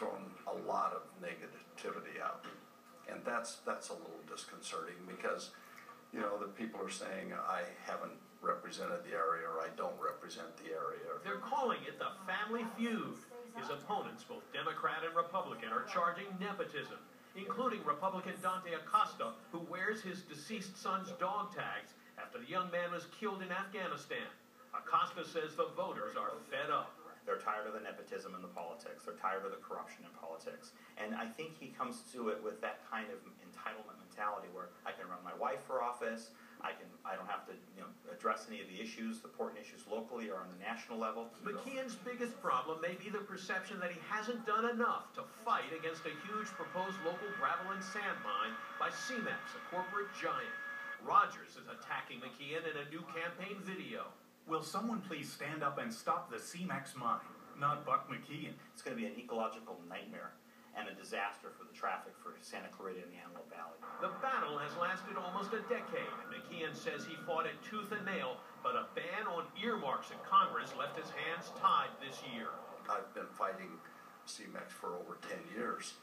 thrown a lot of negativity out, and that's a little disconcerting because, you know, the people are saying I haven't represented the area or I don't represent the area. They're calling it the family feud. His opponents, both Democrat and Republican, are charging nepotism, including Republican Dante Acosta, who wears his deceased son's dog tags after the young man was killed in Afghanistan. Acosta says the voters are fed up. They're tired of the nepotism in the politics. They're tired of the corruption in politics. And I think he comes to it with that kind of entitlement mentality where I can run my wife for office, I don't have to, you know, address any of the issues, the important issues locally or on the national level. McKeon's biggest problem may be the perception that he hasn't done enough to fight against a huge proposed local gravel and sand mine by CEMEX, a corporate giant. Rogers is attacking McKeon in a new campaign video. Will someone please stand up and stop the CEMEX mine, not Buck McKeon? It's going to be an ecological nightmare and a disaster for the traffic for Santa Clarita and the Antelope Valley. The battle has lasted almost a decade, and McKeon says he fought it tooth and nail, but a ban on earmarks in Congress left his hands tied this year. I've been fighting CEMEX for over 10 years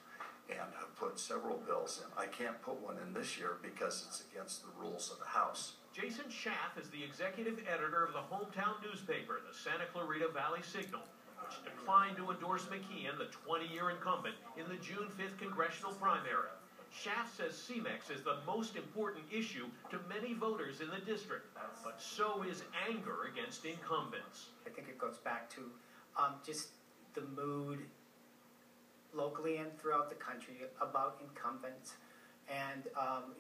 and have put several bills in. I can't put one in this year because it's against the rules of the House. Jason Schaff is the executive editor of the hometown newspaper, the Santa Clarita Valley Signal, which declined to endorse McKeon, the 20-year incumbent, in the June 5th congressional primary. Schaff says CEMEX is the most important issue to many voters in the district, but so is anger against incumbents. I think it goes back to just the mood locally and throughout the country about incumbents, and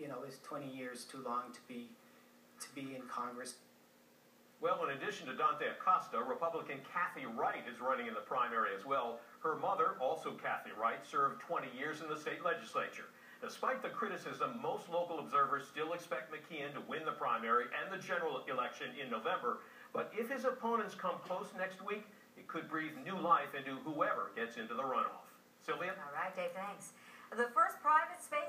you know, is 20 years too long to be in Congress? Well, in addition to Dante Acosta, Republican Kathy Wright is running in the primary as well. Her mother, also Kathy Wright, served 20 years in the state legislature. Despite the criticism, most local observers still expect McKeon to win the primary and the general election in November. But if his opponents come close next week, it could breathe new life into whoever gets into the runoff. Sylvia? All right, Dave, thanks. The first private space